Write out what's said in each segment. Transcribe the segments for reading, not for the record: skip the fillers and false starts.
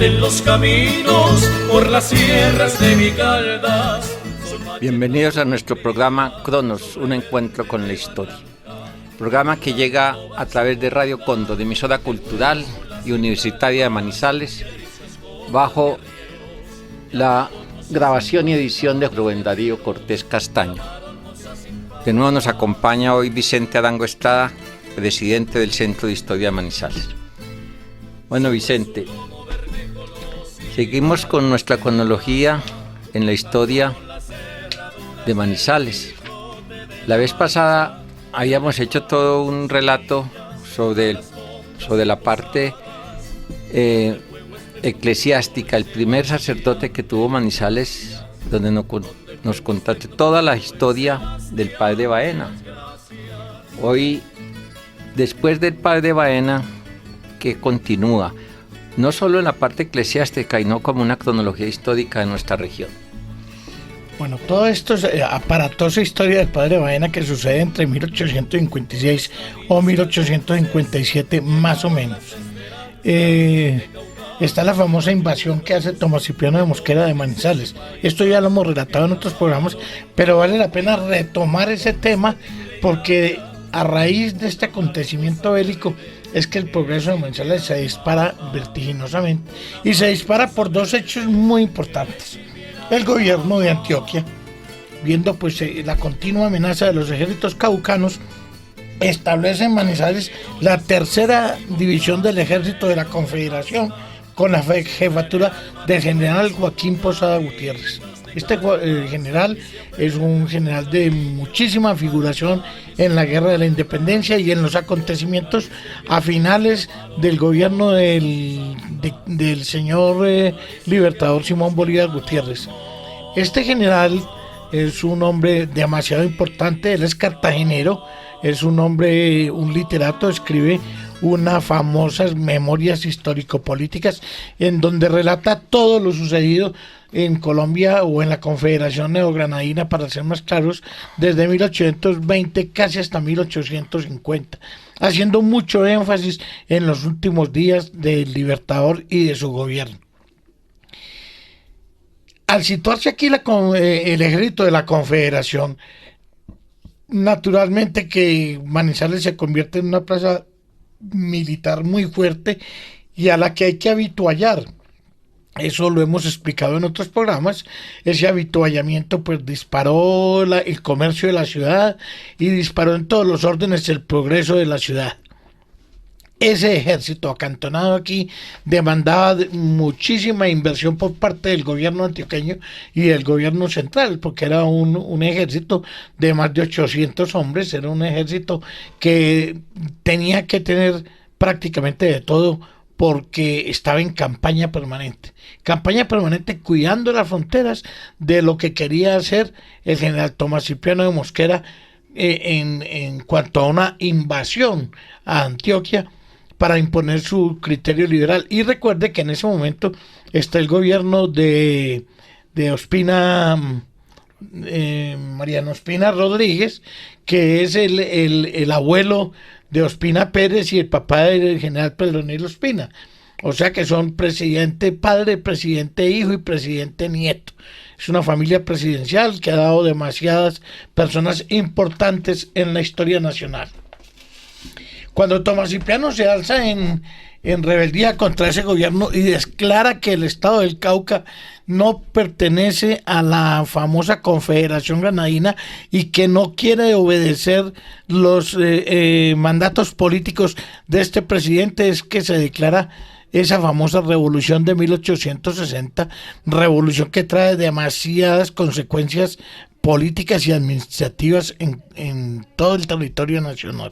comparten los caminos por las sierras de mi Caldas. Bienvenidos a nuestro programa Cronos, un encuentro con la historia. Programa que llega a través de Radio Cóndor, de emisora cultural y universitaria de Manizales, bajo la grabación y edición de Rubén Darío Cortés Castaño. De nuevo nos acompaña hoy Vicente Arango Estrada, presidente del Centro de Historia de Manizales. Bueno, Vicente, seguimos con nuestra cronología en la historia de Manizales. La vez pasada habíamos hecho todo un relato sobre la parte eclesiástica, el primer sacerdote que tuvo Manizales, donde nos contaste toda la historia del padre Baena. Hoy, después del padre Baena, que continúa, no solo en la parte eclesiástica, sino como una cronología histórica de nuestra región. Bueno, todo esto es aparatosa historia del padre Baena que sucede entre 1856 o 1857 más o menos. Está la famosa invasión que hace Tomás Cipriano de Mosquera de Manizales. Esto ya lo hemos relatado en otros programas, pero vale la pena retomar ese tema porque a raíz de este acontecimiento bélico es que el progreso de Manizales se dispara vertiginosamente y se dispara por dos hechos muy importantes. El gobierno de Antioquia, viendo pues la continua amenaza de los ejércitos caucanos, establece en Manizales la tercera división del ejército de la Confederación con la jefatura del general Joaquín Posada Gutiérrez. Este general es un general de muchísima figuración en la Guerra de la Independencia y en los acontecimientos a finales del gobierno del señor libertador Simón Bolívar Gutiérrez. Este general es un hombre demasiado importante, él es cartagenero, es un hombre, un literato, escribe unas famosas memorias histórico-políticas en donde relata todo lo sucedido en Colombia o en la Confederación Neogranadina, para ser más claros, desde 1820 casi hasta 1850, haciendo mucho énfasis en los últimos días del Libertador y de su gobierno. Al situarse aquí el ejército de la Confederación, naturalmente que Manizales se convierte en una plaza militar muy fuerte y a la que hay que habituallar. Eso lo hemos explicado en otros programas. Ese habituallamiento pues disparó el comercio de la ciudad y disparó en todos los órdenes el progreso de la ciudad. Ese ejército acantonado aquí demandaba muchísima inversión por parte del gobierno antioqueño y del gobierno central, porque era un ejército de más de 800 hombres, era un ejército que tenía que tener prácticamente de todo porque estaba en campaña permanente cuidando las fronteras de lo que quería hacer el general Tomás Cipriano de Mosquera en cuanto a una invasión a Antioquia para imponer su criterio liberal. Y recuerde que en ese momento está el gobierno de Ospina, Mariano Ospina Rodríguez, que es el abuelo de Ospina Pérez y el papá del general Pedronilo Ospina. O sea que son presidente padre, presidente hijo y presidente nieto. Es una familia presidencial que ha dado demasiadas personas importantes en la historia nacional. Cuando Tomás Cipriano se alza en rebeldía contra ese gobierno y declara que el estado del Cauca no pertenece a la famosa Confederación Granadina y que no quiere obedecer los mandatos políticos de este presidente, es que se declara esa famosa revolución de 1860, revolución que trae demasiadas consecuencias políticas y administrativas en todo el territorio nacional.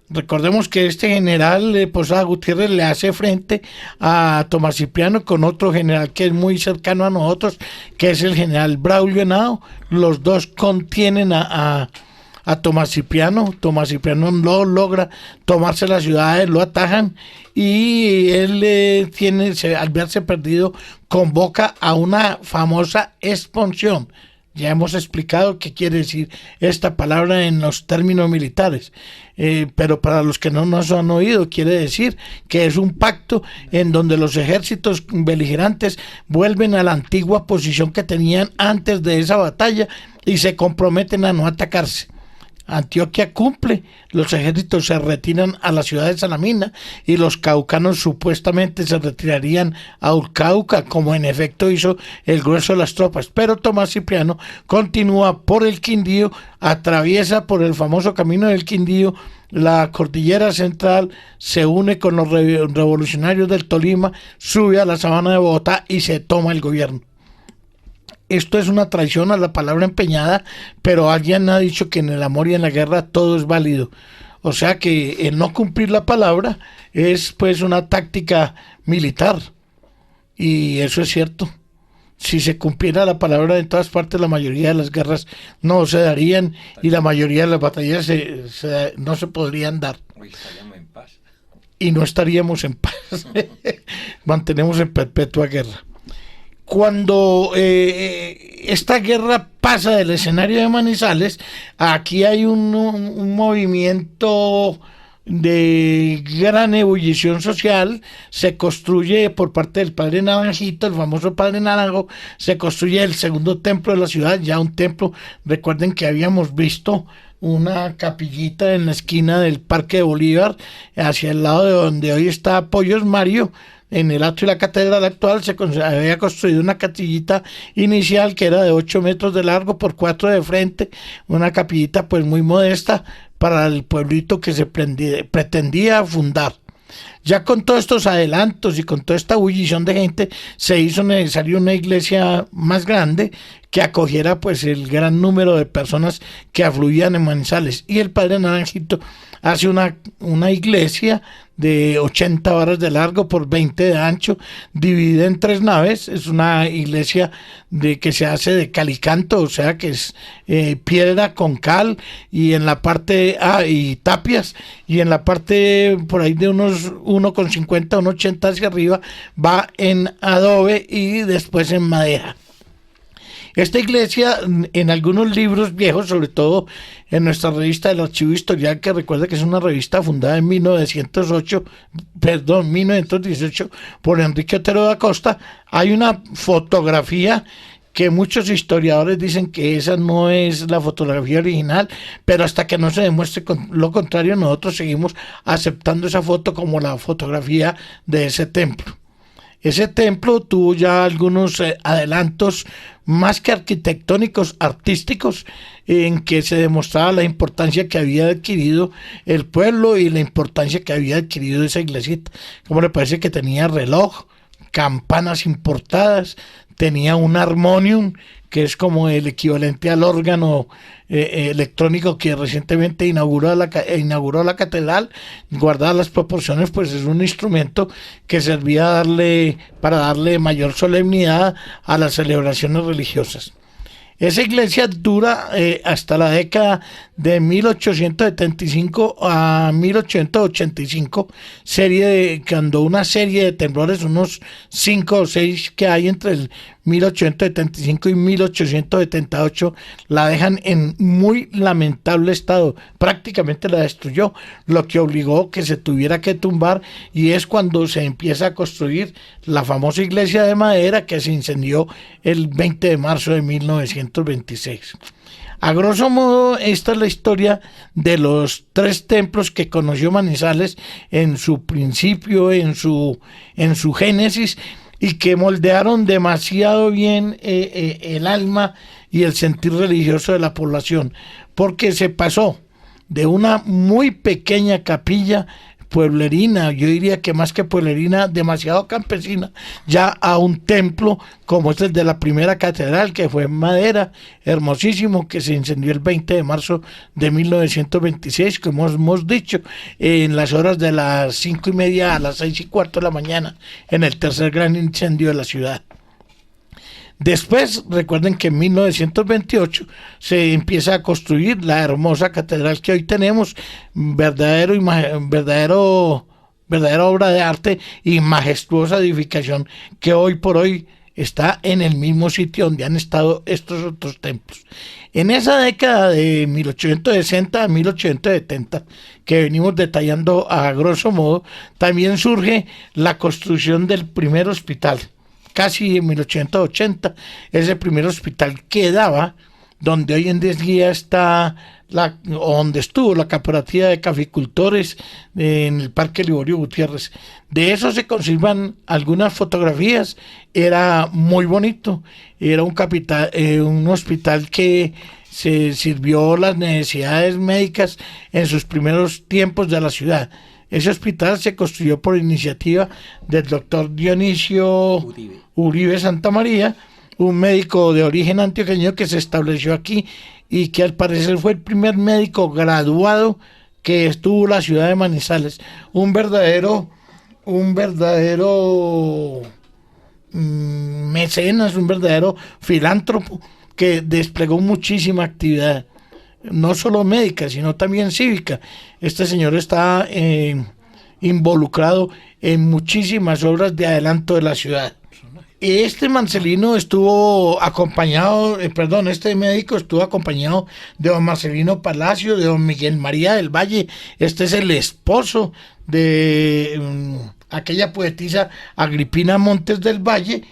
Recordemos que este general Posada Gutiérrez le hace frente a Tomás Cipriano con otro general que es muy cercano a nosotros, que es el general Braulio Henao. Los dos contienen a Tomás Cipriano. Tomás Cipriano no logra tomarse las ciudades, lo atajan y él al verse perdido convoca a una famosa expulsión. Ya hemos explicado qué quiere decir esta palabra en los términos militares, pero para los que no nos han oído, quiere decir que es un pacto en donde los ejércitos beligerantes vuelven a la antigua posición que tenían antes de esa batalla y se comprometen a no atacarse. Antioquia cumple, los ejércitos se retiran a la ciudad de Salamina y los caucanos supuestamente se retirarían a Urcauca, como en efecto hizo el grueso de las tropas, pero Tomás Cipriano continúa por el Quindío, atraviesa por el famoso camino del Quindío la cordillera central, se une con los revolucionarios del Tolima, sube a la sabana de Bogotá y se toma el gobierno. Esto es una traición a la palabra empeñada, pero alguien ha dicho que en el amor y en la guerra todo es válido. O sea que el no cumplir la palabra es pues una táctica militar. Y eso es cierto. Si se cumpliera la palabra en todas partes, la mayoría de las guerras no se darían y la mayoría de las batallas no se podrían dar. Y no estaríamos en paz. Mantenemos en perpetua guerra. Cuando esta guerra pasa del escenario de Manizales, aquí hay un movimiento de gran ebullición social. Se construye por parte del padre Naranjito, el famoso padre Naranjo, se construye el segundo templo de la ciudad, ya un templo. Recuerden que habíamos visto una capillita en la esquina del Parque de Bolívar, hacia el lado de donde hoy está Pollos Mario. En el atrio de la catedral actual se había construido una capillita inicial que era de 8 metros de largo por 4 de frente, una capillita pues muy modesta para el pueblito que se pretendía fundar. Ya con todos estos adelantos y con toda esta ebullición de gente, se hizo necesario una iglesia más grande que acogiera pues el gran número de personas que afluían en Manizales. Y el padre Naranjito hace una iglesia de 80 varas de largo por 20 de ancho, dividida en 3 naves. Es una iglesia que se hace de calicanto, o sea que es piedra con cal, y en la parte y tapias, y en la parte por ahí de unos 1,50, 1,80 hacia arriba va en adobe y después en madera. Esta iglesia, en algunos libros viejos, sobre todo en nuestra revista del Archivo Historial, que recuerda que es una revista fundada en 1918 por Enrique Otero da Costa, hay una fotografía que muchos historiadores dicen que esa no es la fotografía original, pero hasta que no se demuestre lo contrario, nosotros seguimos aceptando esa foto como la fotografía de ese templo. Ese templo tuvo ya algunos adelantos más que arquitectónicos, artísticos, en que se demostraba la importancia que había adquirido el pueblo y la importancia que había adquirido esa iglesita. Como le parece que tenía reloj, campanas importadas, tenía un armonium, que es como el equivalente al órgano electrónico que recientemente inauguró la catedral. Guardadas las proporciones, pues es un instrumento que servía para darle mayor solemnidad a las celebraciones religiosas. Esa iglesia dura hasta la década de 1875 a 1885, cuando una serie de temblores, unos 5 o 6 que hay entre el 1875 y 1878, la dejan en muy lamentable estado. Prácticamente la destruyó, lo que obligó que se tuviera que tumbar, y es cuando se empieza a construir la famosa iglesia de madera que se incendió el 20 de marzo de 1926. A grosso modo, esta es la historia de los 3 templos que conoció Manizales en su principio, en su génesis, y que moldearon demasiado bien el alma y el sentir religioso de la población, porque se pasó de una muy pequeña capilla pueblerina, yo diría que más que pueblerina, demasiado campesina, ya a un templo como este de la primera catedral, que fue en madera, hermosísimo, que se incendió el 20 de marzo de 1926, como hemos dicho, en las horas de las 5:30 a las 6:15 de la mañana, en el tercer gran incendio de la ciudad. Después, recuerden que en 1928 se empieza a construir la hermosa catedral que hoy tenemos, verdadera obra de arte y majestuosa edificación que hoy por hoy está en el mismo sitio donde han estado estos otros templos. En esa década de 1860 a 1870, que venimos detallando a grosso modo, también surge la construcción del primer hospital. Casi en 1880, ese primer hospital quedaba donde hoy en día está donde estuvo la cooperativa de caficultores en el Parque Liborio Gutiérrez. De eso se conservan algunas fotografías. Era muy bonito, era un hospital que se sirvió las necesidades médicas en sus primeros tiempos de la ciudad. Ese hospital se construyó por iniciativa del doctor Dionisio Uribe Santamaría, un médico de origen antioqueño que se estableció aquí y que al parecer fue el primer médico graduado que estuvo en la ciudad de Manizales. Un verdadero mecenas, un verdadero filántropo que desplegó muchísima actividad, no solo médica, sino también cívica. Este señor está involucrado en muchísimas obras de adelanto de la ciudad. Este Marcelino estuvo acompañado, este médico estuvo acompañado de don Marcelino Palacio, de don Miguel María del Valle. Este es el esposo de aquella poetisa Agripina Montes del Valle.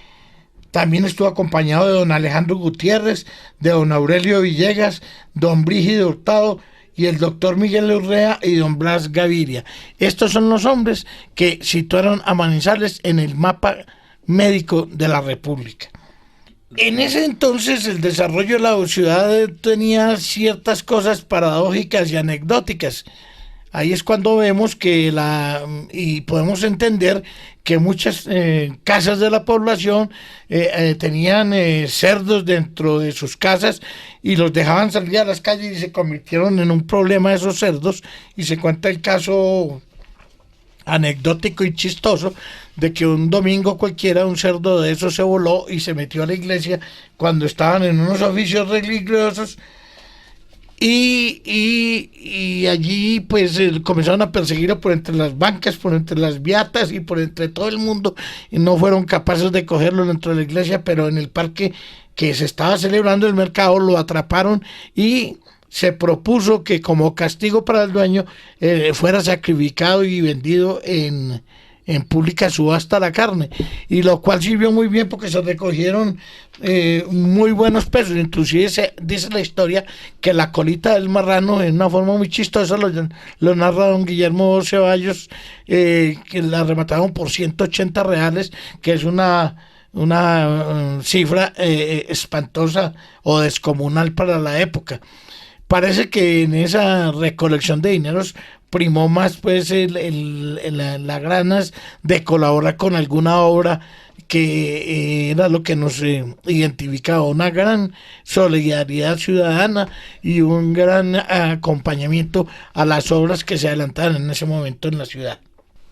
También estuvo acompañado de don Alejandro Gutiérrez, de don Aurelio Villegas, don Brígido Hurtado y el doctor Miguel Urrea y don Blas Gaviria. Estos son los hombres que situaron a Manizales en el mapa médico de la República. En ese entonces el desarrollo de la ciudad tenía ciertas cosas paradójicas y anecdóticas. Ahí es cuando vemos y podemos entender que muchas casas de la población tenían cerdos dentro de sus casas y los dejaban salir a las calles y se convirtieron en un problema esos cerdos, y se cuenta el caso anecdótico y chistoso de que un domingo cualquiera un cerdo de esos se voló y se metió a la iglesia cuando estaban en unos oficios religiosos, y allí pues comenzaron a perseguirlo por entre las bancas, por entre las viatas y por entre todo el mundo, y no fueron capaces de cogerlo dentro de la iglesia, pero en el parque que se estaba celebrando el mercado lo atraparon y se propuso que como castigo para el dueño fuera sacrificado y vendido en pública subasta la carne, y lo cual sirvió muy bien porque se recogieron muy buenos pesos. Inclusive dice la historia que la colita del marrano, en una forma muy chistosa, lo narra don Guillermo Ceballos, que la remataron por 180 reales, que es una cifra espantosa o descomunal para la época. Parece que en esa recolección de dineros primó más pues las ganas de colaborar con alguna obra, que era lo que nos identificaba, una gran solidaridad ciudadana y un gran acompañamiento a las obras que se adelantaban en ese momento en la ciudad.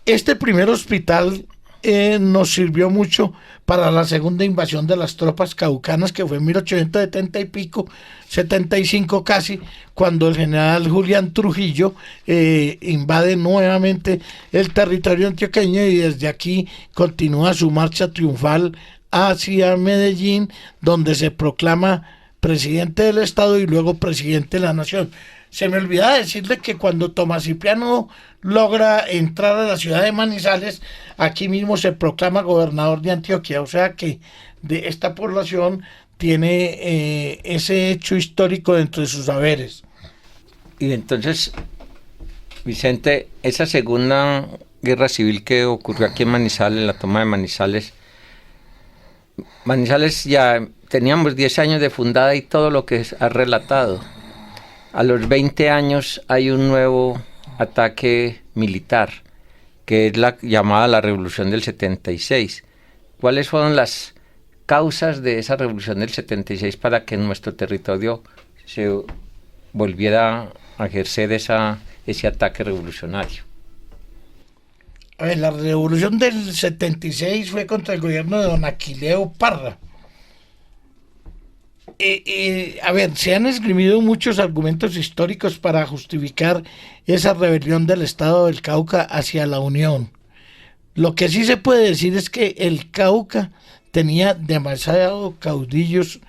Este primer hospital nos sirvió mucho para la segunda invasión de las tropas caucanas, que fue en 1870 y pico, 75 casi, cuando el general Julián Trujillo invade nuevamente el territorio antioqueño y desde aquí continúa su marcha triunfal hacia Medellín, donde se proclama presidente del Estado y luego presidente de la Nación. Se me olvidaba decirle que cuando Tomás Cipriano logra entrar a la ciudad de Manizales, aquí mismo se proclama gobernador de Antioquia, o sea que de esta población tiene ese hecho histórico dentro de sus saberes. Y entonces, Vicente, esa segunda guerra civil que ocurrió aquí en Manizales, la toma de Manizales ya teníamos 10 años de fundada y todo lo que ha relatado. A los 20 años hay un nuevo ataque militar, que es la llamada la Revolución del 76. ¿Cuáles fueron las causas de esa Revolución del 76 para que en nuestro territorio se volviera a ejercer ese ataque revolucionario? A ver, la Revolución del 76 fue contra el gobierno de don Aquileo Parra. Se han esgrimido muchos argumentos históricos para justificar esa rebelión del Estado del Cauca hacia la Unión. Lo que sí se puede decir es que el Cauca tenía demasiados caudillos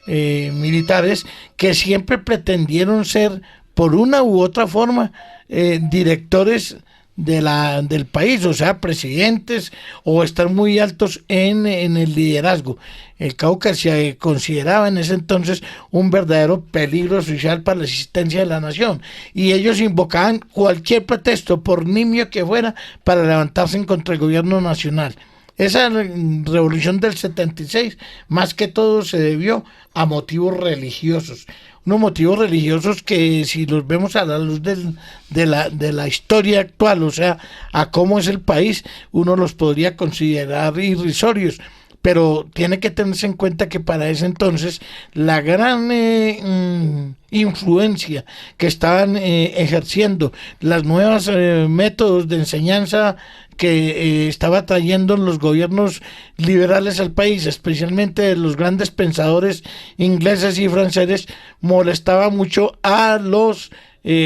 militares que siempre pretendieron ser, por una u otra forma, directores del país, o sea, presidentes, o estar muy altos en el liderazgo. El Cauca se consideraba en ese entonces un verdadero peligro social para la existencia de la nación, y ellos invocaban cualquier pretexto, por nimio que fuera, para levantarse en contra el gobierno nacional. Esa revolución del 76, más que todo, se debió a motivos religiosos. Unos motivos religiosos que, si los vemos a la luz de la historia actual, o sea, a cómo es el país, uno los podría considerar irrisorios. Pero tiene que tenerse en cuenta que para ese entonces la gran influencia que estaban ejerciendo las nuevas métodos de enseñanza que estaba trayendo los gobiernos liberales al país, especialmente los grandes pensadores ingleses y franceses, molestaba mucho a los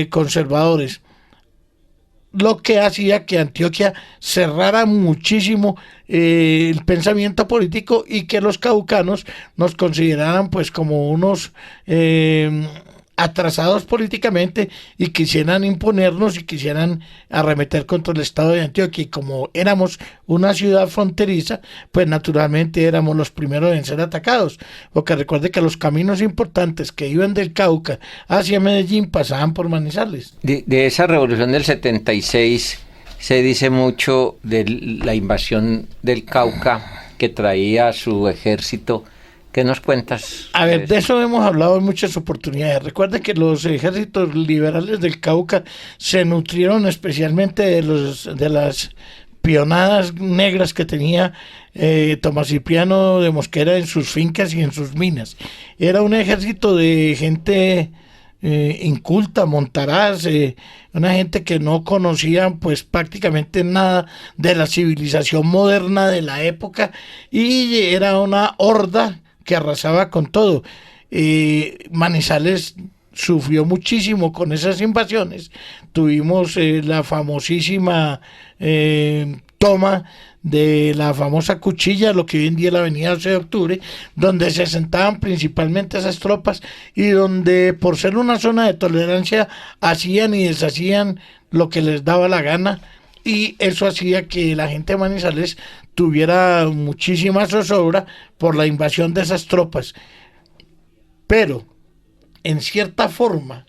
conservadores, lo que hacía que Antioquia cerrara muchísimo el pensamiento político, y que los caucanos nos consideraran pues como unos atrasados políticamente, y quisieran imponernos y quisieran arremeter contra el estado de Antioquia. Y como éramos una ciudad fronteriza, pues naturalmente éramos los primeros en ser atacados, porque recuerde que los caminos importantes que iban del Cauca hacia Medellín pasaban por Manizales. De esa revolución del 76 se dice mucho de la invasión del Cauca que traía su ejército. ¿Qué nos cuentas? A ver, de eso hemos hablado en muchas oportunidades. Recuerden que los ejércitos liberales del Cauca se nutrieron especialmente de las pionadas negras que tenía Tomás Cipriano de Mosquera en sus fincas y en sus minas. Era un ejército de gente inculta, montaraz, una gente que no conocía pues prácticamente nada de la civilización moderna de la época, y era una horda que arrasaba con todo. Manizales sufrió muchísimo con esas invasiones. Tuvimos la famosísima toma de la famosa Cuchilla, lo que hoy en día es la avenida 12 de octubre, donde se sentaban principalmente esas tropas, y donde, por ser una zona de tolerancia, hacían y deshacían lo que les daba la gana, y eso hacía que la gente de Manizales tuviera muchísima zozobra por la invasión de esas tropas. Pero, en cierta forma,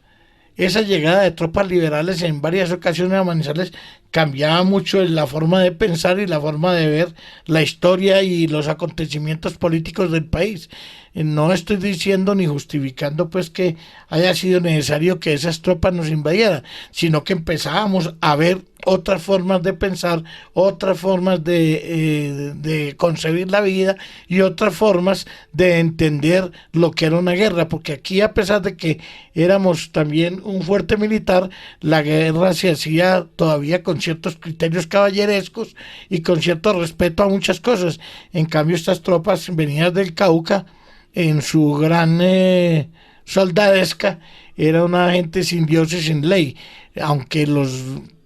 esa llegada de tropas liberales en varias ocasiones a Manizales cambiaba mucho la forma de pensar y la forma de ver la historia y los acontecimientos políticos del país. No estoy diciendo ni justificando pues que haya sido necesario que esas tropas nos invadieran, sino que empezábamos a ver otras formas de pensar, otras formas de concebir la vida, y otras formas de entender lo que era una guerra, porque aquí, a pesar de que éramos también un fuerte militar, la guerra se hacía todavía con ciertos criterios caballerescos y con cierto respeto a muchas cosas. En cambio, estas tropas venidas del Cauca, en su gran soldadesca, era una gente sin Dios y sin ley, aunque los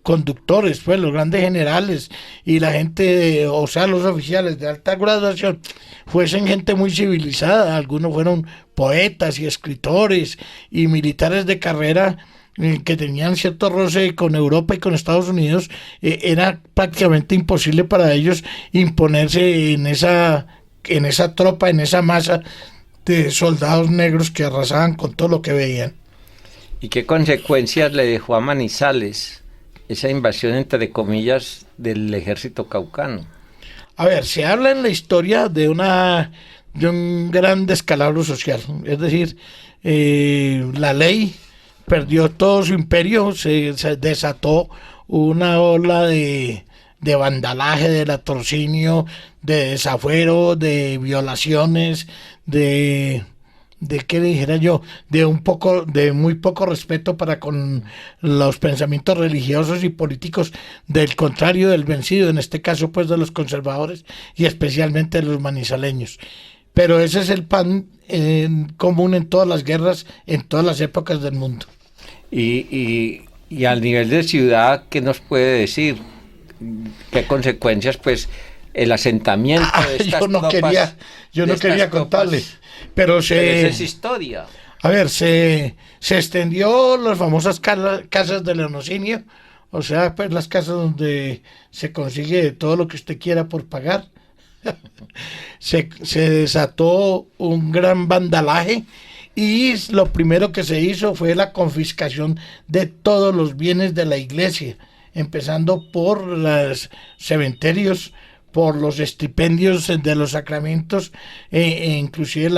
conductores, pues los grandes generales y la gente, o sea, los oficiales de alta graduación, fuesen gente muy civilizada. Algunos fueron poetas y escritores y militares de carrera que tenían cierto roce con Europa y con Estados Unidos. Era prácticamente imposible para ellos imponerse en esa tropa, en esa masa de soldados negros que arrasaban con todo lo que veían. ¿Y qué consecuencias le dejó a Manizales esa invasión, entre comillas, del ejército caucano? A ver, se habla en la historia de un gran descalabro social. Es decir, la ley perdió todo su imperio, se desató una ola de vandalaje, de latrocinio, de desafuero, de violaciones, de qué dijera yo, de muy poco respeto para con los pensamientos religiosos y políticos del contrario, del vencido, en este caso pues de los conservadores y especialmente de los manizaleños. Pero ese es el pan común en todas las guerras, en todas las épocas del mundo. Y al nivel de ciudad, ¿qué nos puede decir? ¿Qué consecuencias pues el asentamiento de estas yo no tropas. quería contarle, pero Pero esa es historia. a ver, se extendió las famosas casas de Leonocinio, o sea, pues las casas donde se consigue todo lo que usted quiera por pagar. Se desató un gran vandalaje y lo primero que se hizo fue la confiscación de todos los bienes de la iglesia, empezando por los cementerios, por los estipendios de los sacramentos, inclusive en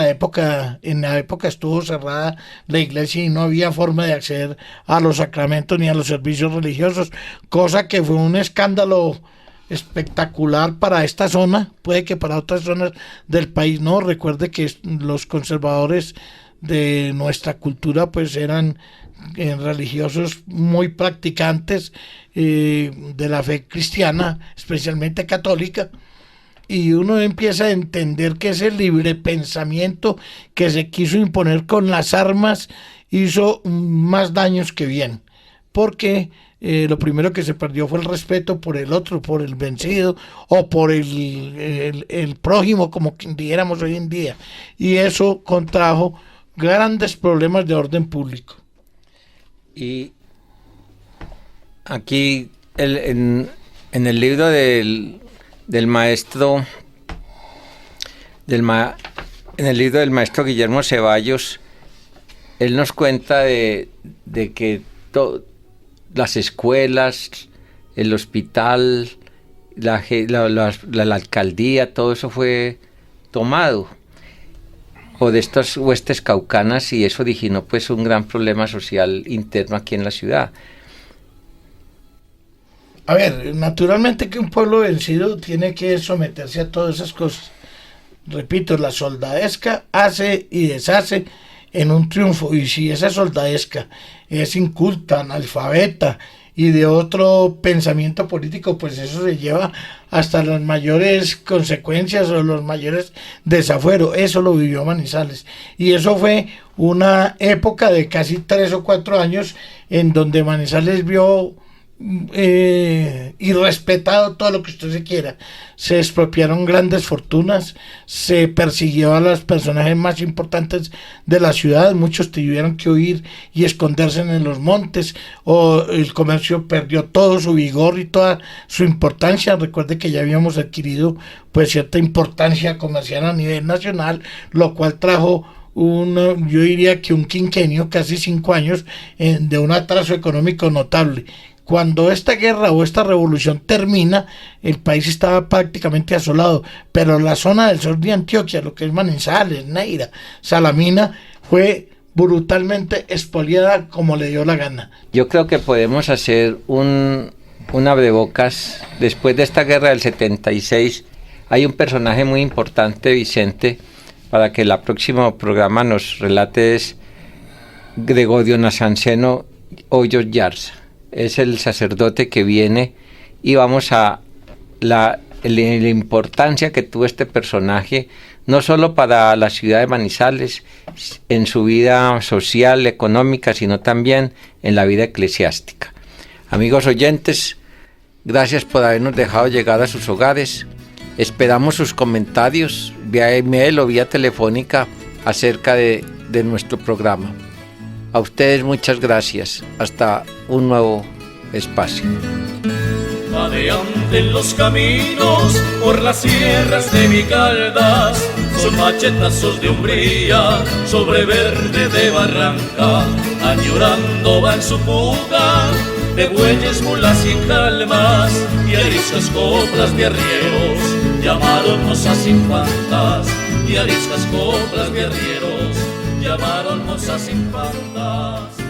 la época estuvo cerrada la iglesia y no había forma de acceder a los sacramentos ni a los servicios religiosos, cosa que fue un escándalo espectacular para esta zona, puede que para otras zonas del país no. Recuerde que los conservadores de nuestra cultura pues eran religiosos muy practicantes de la fe cristiana, especialmente católica, y uno empieza a entender que ese libre pensamiento que se quiso imponer con las armas hizo más daños que bien, porque lo primero que se perdió fue el respeto por el otro, por el vencido o por el prójimo, como dijéramos hoy en día, y eso contrajo grandes problemas de orden público. Y aquí en el libro del maestro en el libro del maestro Guillermo Ceballos, él nos cuenta de que las escuelas, el hospital, la alcaldía, todo eso fue tomado o de estas huestes caucanas, y eso originó pues un gran problema social interno aquí en la ciudad. A ver, naturalmente que un pueblo vencido tiene que someterse a todas esas cosas. Repito, la soldadesca hace y deshace en un triunfo, y si esa soldadesca es inculta, analfabeta y de otro pensamiento político, pues eso se lleva hasta las mayores consecuencias o los mayores desafueros. Eso lo vivió Manizales, y eso fue una época de casi 3 o 4 años en donde Manizales vio irrespetado todo lo que usted se quiera. Se expropiaron grandes fortunas, se persiguió a los personajes más importantes de la ciudad, muchos tuvieron que huir y esconderse en los montes, o el comercio perdió todo su vigor y toda su importancia. Recuerde que ya habíamos adquirido pues cierta importancia comercial a nivel nacional, lo cual trajo yo diría que un quinquenio, casi 5 años de un atraso económico notable. Cuando esta guerra o esta revolución termina, el país estaba prácticamente asolado, pero la zona del sur de Antioquia, lo que es Manizales, Neira, Salamina, fue brutalmente expoliada como le dio la gana. Yo creo que podemos hacer un abrebocas. Después de esta guerra del 76, hay un personaje muy importante, Vicente, para que el próximo programa nos relate, es Gregorio Nazanceno Hoyos Yarza. Es el sacerdote que viene, y vamos a la importancia que tuvo este personaje, no solo para la ciudad de Manizales, en su vida social, económica, sino también en la vida eclesiástica. Amigos oyentes, gracias por habernos dejado llegar a sus hogares. Esperamos sus comentarios vía email o vía telefónica acerca de nuestro programa. A ustedes muchas gracias. Hasta un nuevo espacio. Adelante en los caminos, por las sierras de mi Caldas, son machetazos de umbría sobre verde de barranca. Añorando va en su fuga de bueyes, mulas y calmas, y ariscas coplas de arrieros llamaronnos a infantas, y ariscas coplas de arrieros llamaronnos a infantas.